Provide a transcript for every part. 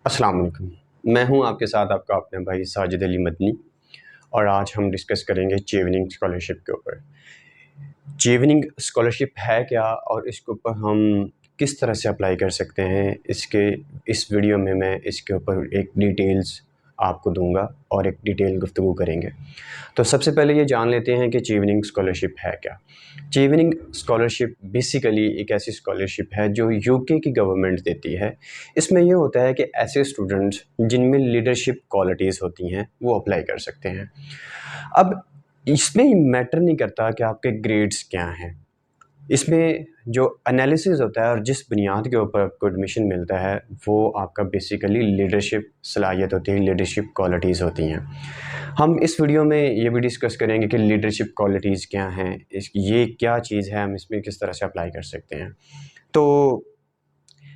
अस्सलाम वालेकुम। मैं हूं आपके साथ आपका अपना भाई साजिद अली मदनी और आज हम डिस्कस करेंगे चेवनिंग स्कॉलरशिप के ऊपर। चेवनिंग स्कॉलरशिप है क्या और इसके ऊपर हम किस तरह से अप्लाई कर सकते हैं, इस वीडियो में मैं इसके ऊपर एक डिटेल्स आपको दूंगा और एक डिटेल गुफ्तगू करेंगे। तो सबसे पहले ये जान लेते हैं कि चेवनिंग स्कॉलरशिप है क्या। चेवनिंग स्कॉलरशिप बेसिकली एक ऐसी स्कॉलरशिप है जो यूके की गवर्नमेंट देती है। इसमें ये होता है कि ऐसे स्टूडेंट्स जिनमें लीडरशिप क्वालिटीज़ होती हैं वो अप्लाई कर सकते हैं। अब इसमें मैटर नहीं करता कि आपके ग्रेड्स क्या हैं। इसमें जो एनालिसिस होता है और जिस बुनियाद के ऊपर आपको एडमिशन मिलता है वो आपका बेसिकली लीडरशिप सलाहियत होती है, लीडरशिप क्वालिटीज़ होती हैं। हम इस वीडियो में ये भी डिस्कस करेंगे कि लीडरशिप क्वालिटीज़ क्या हैं, ये क्या चीज़ है, हम इसमें किस तरह से अप्लाई कर सकते हैं। तो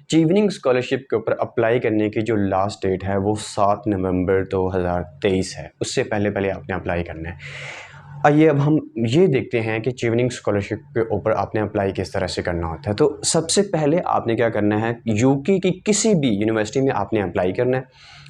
चीवनिंग स्कॉलरशिप के ऊपर अप्लाई करने की जो लास्ट डेट है वो 7 नवंबर 2023 है। उससे पहले पहले आपने अप्लाई करना है। आइए अब हम ये देखते हैं कि चीवनिंग स्कॉलरशिप के ऊपर आपने अप्लाई किस तरह से करना होता है। तो सबसे पहले आपने क्या करना है, यूके की किसी भी यूनिवर्सिटी में आपने अप्लाई करना है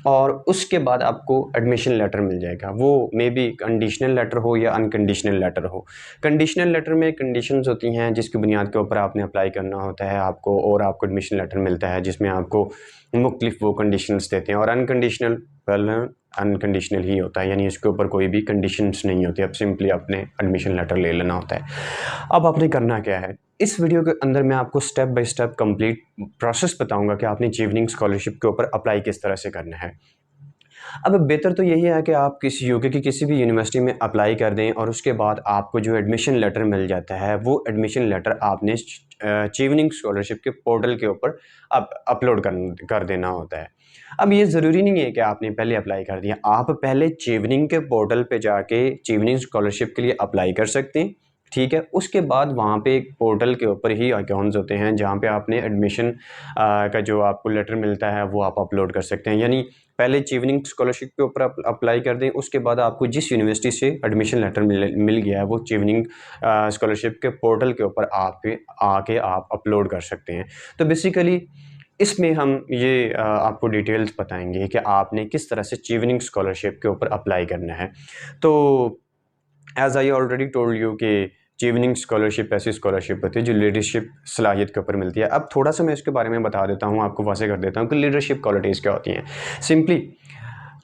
और उसके बाद आपको एडमिशन लेटर मिल जाएगा। वो मे बी कंडीशनल लेटर हो या अनकंडीशनल लेटर हो। कंडीशनल लेटर में कंडीशंस होती हैं जिसकी बुनियाद के ऊपर आपने अप्लाई करना होता है आपको, और आपको एडमिशन लेटर मिलता है जिसमें आपको मुख्तलिफ वो कंडीशंस देते हैं। और अनकंडीशनल ही होता है, यानी इसके ऊपर कोई भी कंडीशंस नहीं होती। अब सिंपली आपने एडमिशन लेटर ले लेना होता है। अब आपने करना क्या है, इस वीडियो के अंदर मैं आपको step by step complete process बताऊंगा कि आपने चीवनिंग स्कॉलरशिप के ऊपर अप्लाई किस तरह से करना है। अब बेहतर तो यही है कि आप किसी यूके की किसी भी यूनिवर्सिटी में अप्लाई कर दें और उसके बाद आपको जो एडमिशन लेटर मिल जाता है वो एडमिशन लेटर आपने चीवनिंग स्कॉलरशिप के पोर्टल के ऊपर अपलोड कर देना होता है। अब ये ज़रूरी नहीं है कि आपने पहले अप्लाई कर दिया, आप पहले चीवनिंग के पोर्टल पे जाके चीवनिंग स्कॉलरशिप के लिए अप्लाई कर सकते हैं। ठीक है, उसके बाद वहाँ पे एक पोर्टल के ऊपर ही अकाउंट्स होते हैं जहाँ पे आपने एडमिशन का जो आपको लेटर मिलता है वो आप अपलोड कर सकते हैं। यानी पहले चीवनिंग स्कॉलरशिप के ऊपर अप्लाई कर दें, उसके बाद आपको जिस यूनिवर्सिटी से एडमिशन लेटर मिल गया है वो चीवनिंग स्कॉलरशिप के पोर्टल के ऊपर आके आप अपलोड कर सकते हैं। तो बेसिकली इसमें हम ये आपको डिटेल्स बताएंगे कि आपने किस तरह से चीवनिंग स्कॉलरशिप के ऊपर अप्लाई करना है। तो as I already told you कि चीवनिंग स्कॉलरशिप ऐसी स्कॉलरशिप होती है जो लीडरशिप सलाहियत के ऊपर मिलती है। अब थोड़ा सा मैं इसके बारे में बता देता हूँ, आपको वाज़ेह कर देता हूँ कि लीडरशिप क्वालिटीज़ क्या होती हैं। सिंपली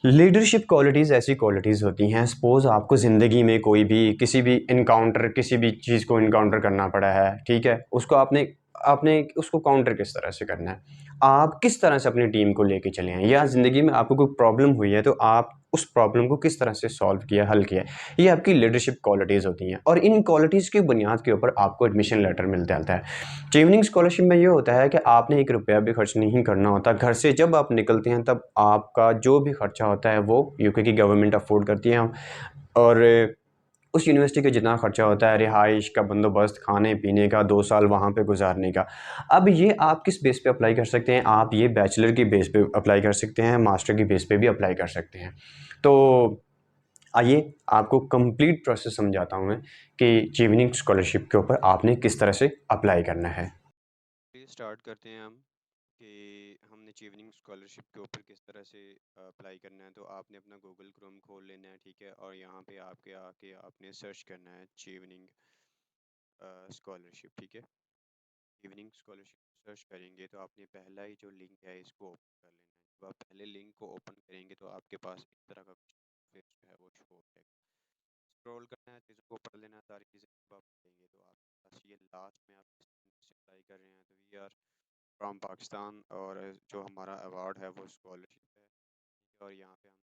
लीडरशिप क्वालिटीज़ ऐसी क्वालिटीज़ होती हैं, सपोज़ आपको ज़िंदगी में कोई भी किसी भी चीज़ को इनकाउंटर करना पड़ा है, ठीक है, उसको आपने आपने उसको काउंटर किस तरह से करना है, आप किस तरह से अपनी टीम को लेके चले हैं, या ज़िंदगी में आपको कोई प्रॉब्लम हुई है तो आप उस प्रॉब्लम को किस तरह से सॉल्व किया, हल किया। ये आपकी लीडरशिप क्वालिटीज़ होती हैं और इन क्वालिटीज़ की बुनियाद के ऊपर आपको एडमिशन लेटर मिल जाता है। ट्रेवलिंग स्कॉलरशिप में ये होता है कि आपने एक रुपया भी खर्च नहीं करना होता। घर से जब आप निकलते हैं तब आपका जो भी खर्चा होता है वो यूके की गवर्नमेंट अफोर्ड करती है। और उस यूनिवर्सिटी का जितना खर्चा होता है, रिहाइश का बंदोबस्त, खाने पीने का, 2 साल वहाँ पे गुजारने का। अब ये आप किस बेस पे अप्लाई कर सकते हैं, आप ये बैचलर की बेस पे अप्लाई कर सकते हैं, मास्टर की बेस पे भी अप्लाई कर सकते हैं। तो आइए आपको कंप्लीट प्रोसेस समझाता हूँ मैं कि चीवनिंग स्कॉलरशिप के ऊपर आपने किस तरह से अप्लाई करना है। चलिए स्टार्ट करते हैं हम कि हमने चीवनिंग स्कॉलरशिप के ऊपर किस तरह से अप्लाई करना है। तो आपने अपना गूगल क्रोम खोल लेना है, ठीक है, और यहाँ पे आपके आके आपने सर्च करना है चीवनिंग स्कॉलरशिप, ठीक है। चीवनिंग स्कॉलरशिप सर्च करेंगे तो आपने पहला ही जो लिंक है इसको ओपन कर लेना है। जब आप पहले लिंक को ओपन करेंगे तो आपके पास इस तरह का कुछ फेस जो है वो शो हो जाएगा। स्क्रॉल करना है, चीज़ों को पढ़ लेना है, सारी चीज़ें जब आप पढ़ेंगे तो आपके पास ये लास्ट में आप अप्लाई कर रहे हैं तो वी आर फ्रॉम पाकिस्तान, और जो हमारा अवार्ड है वो स्कॉलरशिप है, ठीक है। और यहाँ पे हम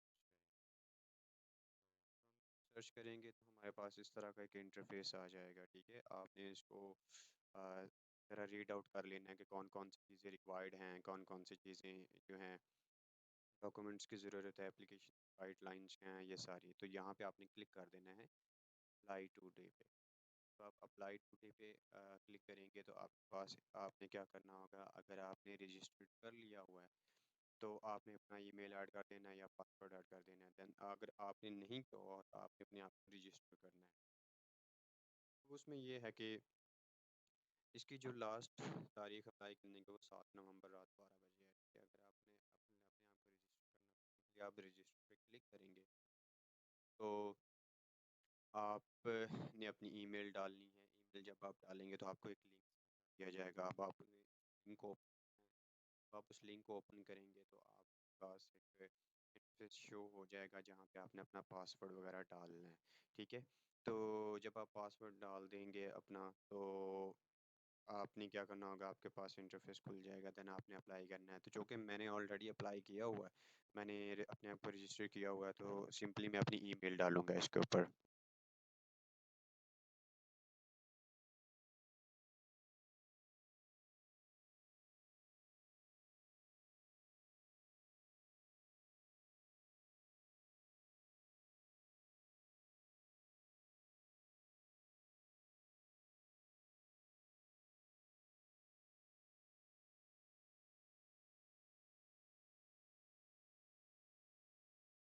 सर्च करेंगे तो हमारे पास इस तरह का एक इंटरफेस आ जाएगा, ठीक है। आपने इसको ज़रा रीड आउट कर लेना है कि कौन कौन सी चीज़ें रिक्वायर्ड हैं, कौन कौन सी चीज़ें जो हैं डॉक्यूमेंट्स की ज़रूरत है, एप्लीकेशन गाइडलाइंस हैं, ये सारी। तो यहाँ पे आपने क्लिक कर देना है अप्लाई टुडे पे। तो आप अप्लाई टुडे पे क्लिक करेंगे तो आपके पास आपने क्या करना होगा, अगर आपने रजिस्टर्ड कर लिया हुआ है तो आपने अपना ईमेल ऐड कर देना है या पासवर्ड ऐड कर देना है। देन अगर आपने नहीं किया हुआ तो आपने अपने आप को रजिस्टर करना है। तो उसमें ये है कि इसकी जो लास्ट तारीख अप्लाई करने की वो 7 नवंबर रात 12 बजे है, कि अगर आपने अपने कि आप रजिस्टर पे क्लिक करेंगे तो आपने अपनी ईमेल डालनी है। ईमेल जब आप डालेंगे तो आपको एक लिंक दिया जाएगा। अब आप लिंक को आप उस लिंक को ओपन करेंगे तो आपके पास एक इंटरफेस शो हो जाएगा जहाँ पे आपने अपना पासवर्ड वगैरह डालना है। ठीक है, तो जब आप पासवर्ड डाल देंगे अपना तो आपने क्या करना होगा, आपके पास इंटरफेस खुल जाएगा। देन आपने अप्लाई करना है, तो जो कि मैंने ऑलरेडी अप्लाई किया हुआ है, मैंने अपने आप को रजिस्टर किया हुआ है, तो सिंपली मैं अपनी ईमेल डालूंगा इसके ऊपर।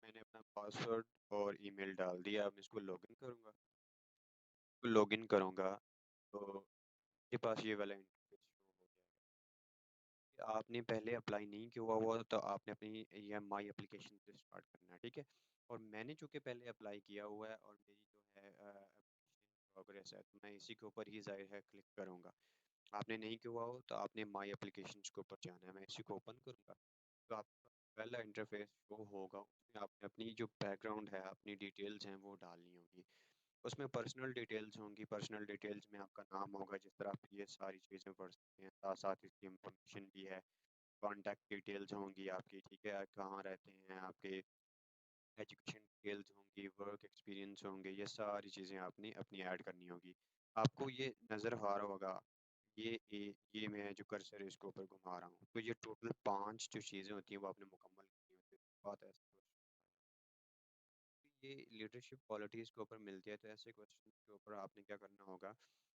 मैंने अपना पासवर्ड और ईमेल डाल दिया। अब इसको लॉगिन करूँगा। लॉगिन करूँगा तो आपके पास ये वाला इंटरफेस शो हो जाएगा। आपने पहले अप्लाई नहीं किया हुआ तो आपने अपनी ये माई एप्लीकेशन से स्टार्ट करना है। ठीक है, और मैंने चूँकि पहले अप्लाई किया हुआ है और मेरी जो है एप्लीकेशन प्रोग्रेस है, तो मैं इसी के ऊपर ही ज़ाहिर है क्लिक करूँगा। आपने नहीं किया हुआ हो तो आपने माई एप्लीकेशन के ऊपर जाना है। मैं इसी को ओपन करूँगा तो आपका पहला इंटरफेस शो होगा। उसमें आपने अपनी जो बैकग्राउंड है, अपनी डिटेल्स हैं वो डालनी होगी। उसमें पर्सनल डिटेल्स होंगी। पर्सनल डिटेल्स में आपका नाम होगा, जिस तरह आप ये सारी चीज़ें पढ़ सकते हैं। साथ साथ इसकी इंफॉर्मेशन भी है। कॉन्टैक्ट डिटेल्स होंगी आपकी, ठीक है, आप कहाँ रहते हैं, आपके एजुकेशन डिटेल्स होंगी, वर्क एक्सपीरियंस होंगे, ये सारी चीज़ें आपने अपनी ऐड करनी होगी। आपको ये नज़र आ रहा होगा, ये मैं जो कर्सर है इसके ऊपर घुमा रहा हूँ, तो ये टोटल 5 जो चीज़ें होती हैं वो आपने मुकम्मल करनी होती है। बात ऐसे ये लीडरशिप क्वालिटीज़ के ऊपर मिलती है, तो ऐसे क्वेश्चन के ऊपर आपने क्या करना होगा,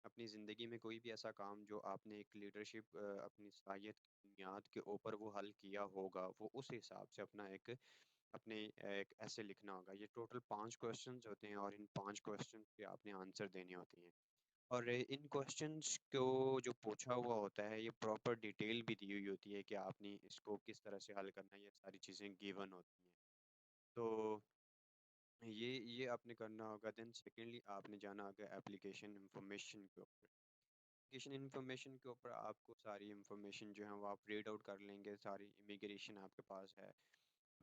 अपनी ज़िंदगी में कोई भी ऐसा काम जो आपने एक लीडरशिप अपनी सलाहियत की बुनियाद के ऊपर वो हल किया होगा, वो उस हिसाब से अपना अपने एक ऐसे लिखना होगा। ये टोटल 5 क्वेश्चंस होते हैं और इन 5 क्वेश्चंस के आपने आंसर देने होते हैं। और इन क्वेश्चंस को जो पूछा हुआ होता है, ये प्रॉपर डिटेल भी दी हुई होती है कि आपने इसको किस तरह से हल करना है, ये सारी चीज़ें गिवन होती हैं। तो ये आपने करना होगा। देन सेकेंडली आपने जाना होगा एप्लीकेशन इंफॉर्मेशन के ऊपर। एप्लीकेशन इंफॉर्मेशन के ऊपर आपको सारी इंफॉर्मेशन जो है वो आप रीड आउट कर लेंगे। सारी इमिग्रेशन आपके पास है,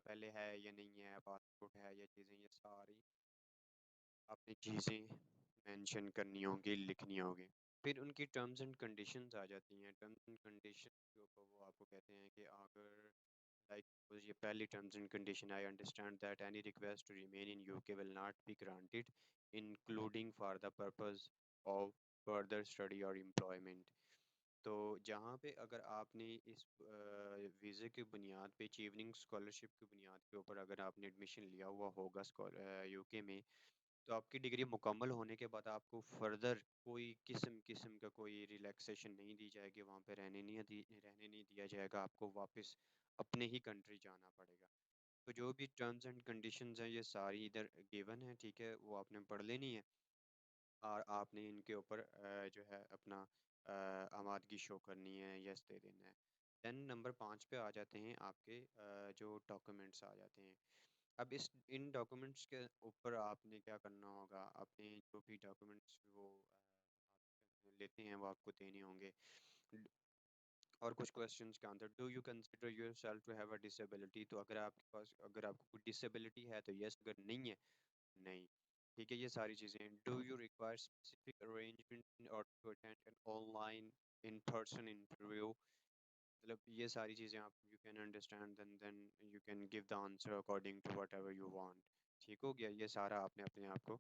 पहले है या नहीं है, पासपोर्ट है या चीज़ें, ये सारी आपने चीज़ें मेंशन करनी होंगी, लिखनी होगी। फिर उनकी टर्म्स एंड कंडीशंस आ जाती हैं। टर्म्स एंड कंडीशन के ऊपर वो आपको कहते हैं कि अगर लाइक ये पहली terms and condition, I understand that any request to remain in UK will not be granted including for the purpose of further study और एम्प्लॉयमेंट। तो जहाँ पे अगर आपने इस वीज़े की बुनियाद पे इवनिंग स्कॉलरशिप की बुनियाद के ऊपर अगर आपने एडमिशन लिया हुआ होगा यूके में, तो आपकी डिग्री मुकम्मल होने के बाद आपको फर्दर कोई किस्म किस्म का कोई रिलैक्सेशन नहीं दी जाएगी। वहाँ पे रहने नहीं दिया जाएगा। आपको वापस अपने ही कंट्री जाना पड़ेगा। तो जो भी टर्म्स एंड कंडीशंस हैं ये सारी इधर गिवन है, ठीक है, वो आपने पढ़ लेनी है और आपने इनके ऊपर जो है अपना आमादगी शो करनी है, यस दे देना है। देन नंबर 5 पे आ जाते हैं आपके जो डॉक्यूमेंट्स आ जाते हैं। अब इस इन डॉक्यूमेंट्स के ऊपर आपने क्या करना होगा, अपने जो भी डॉक्यूमेंट्स वो आप लेते हैं वो आपको देने होंगे। ड- और कुछ क्वेश्चंस का answer, do you consider yourself to have a disability, तो अगर आपके पास अगर आपको कोई डिसेबिलिटी है तो यस, अगर नहीं है नहीं। ठीक है, ये सारी चीज़ें। Do you require specific arrangement in order to attend an online in person interview, मतलब ये सारी चीज़ें आप you can understand then you can give the answer according to whatever you want. ठीक हो गया, ये सारा आपने अपने आप को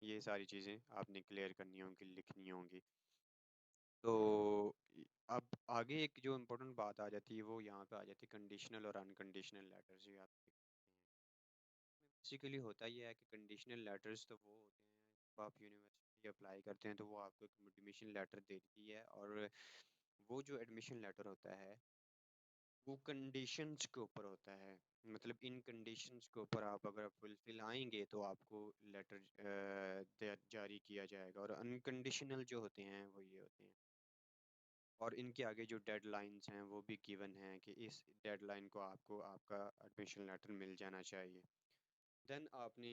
ये सारी चीज़ें आपने क्लियर करनी होंगी, लिखनी होंगी। तो अब आगे एक जो इम्पोर्टेंट बात आ जाती है वो यहाँ पे आ जाती है, कंडीशनल और अनकंडीशनल लेटर्स। ये आप बेसिकली होता ये है कि कंडीशनल लेटर्स तो वो होते हैं जब आप यूनिवर्सिटी अप्लाई करते हैं तो वो आपको एक एडमिशन लेटर देती है, और वो जो एडमिशन लेटर होता है वो कंडीशंस के ऊपर होता है। मतलब इन कंडीशंस के ऊपर आप अगर फुलफिल आएंगे तो आपको लेटर जारी किया जाएगा, और अनकंडीशनल जो होते हैं वो ये होते हैं। और इनके आगे जो डेडलाइंस हैं वो भी गिवन हैं कि इस डेडलाइन को आपको आपका एडमिशन लेटर मिल जाना चाहिए। देन आपने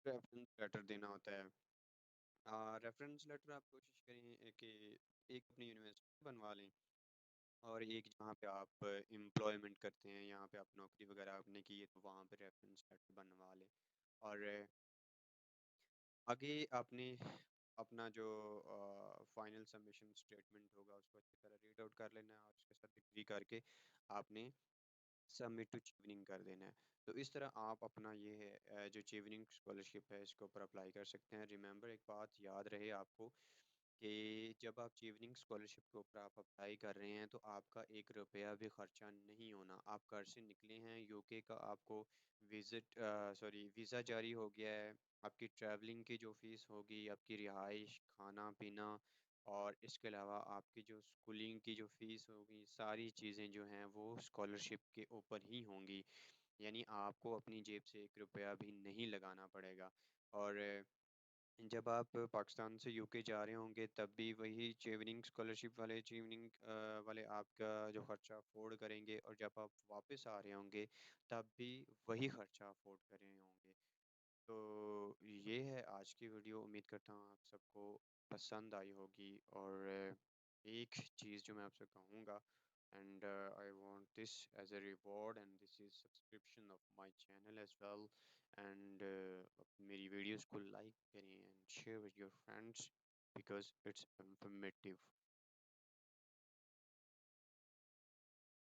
रेफरेंस लेटर देना होता है। रेफरेंस लेटर आप कोशिश करें कि एक अपनी यूनिवर्सिटी बनवा लें और एक जहाँ पे आप एम्प्लॉयमेंट करते हैं, यहाँ पे आप नौकरी वगैरह आपने की है तो वहाँ पे रेफरेंस लेटर बनवा लें। और आगे आपने अपना जो फाइनल सबमिशन स्टेटमेंट होगा उसको अच्छी तरह रीड आउट कर लेना है और उसके साथ एग्री करके आपने सबमिट टू चीवनिंग कर देना है। तो इस तरह आप अपना ये है जो चीवनिंग स्कॉलरशिप है इसके ऊपर अप्लाई कर सकते हैं। रिमेंबर, एक बात याद रहे आपको कि जब आप चीवनिंग स्कॉलरशिप के ऊपर आप अप्लाई कर रहे हैं तो आपका 1 रुपया भी ख़र्चा नहीं होना। आप घर से निकले हैं, यूके का आपको वीज़ा जारी हो गया है, आपकी ट्रैवलिंग की जो फ़ीस होगी, आपकी रिहाइश, खाना पीना और इसके अलावा आपकी जो स्कूलिंग की जो फ़ीस होगी, सारी चीज़ें जो हैं वो स्कॉलरशिप के ऊपर ही होंगी। यानी आपको अपनी जेब से 1 रुपया भी नहीं लगाना पड़ेगा। और जब आप पाकिस्तान से यूके जा रहे होंगे तब भी वही चीवनिंग स्कॉलरशिप वाले वाले आपका जो ख़र्चा अफोर्ड करेंगे, और जब आप वापस आ रहे होंगे तब भी वही ख़र्चा अफोर्ड कर रहे होंगे। तो ये है आज की वीडियो। उम्मीद करता हूँ आप सबको पसंद आई होगी। और एक चीज़ जो मैं आपसे कहूँगा, and I want this as a reward and this is subscription of my channel as well. And मेरी वीडियोस को लाइक करें and share with your friends because it's informative.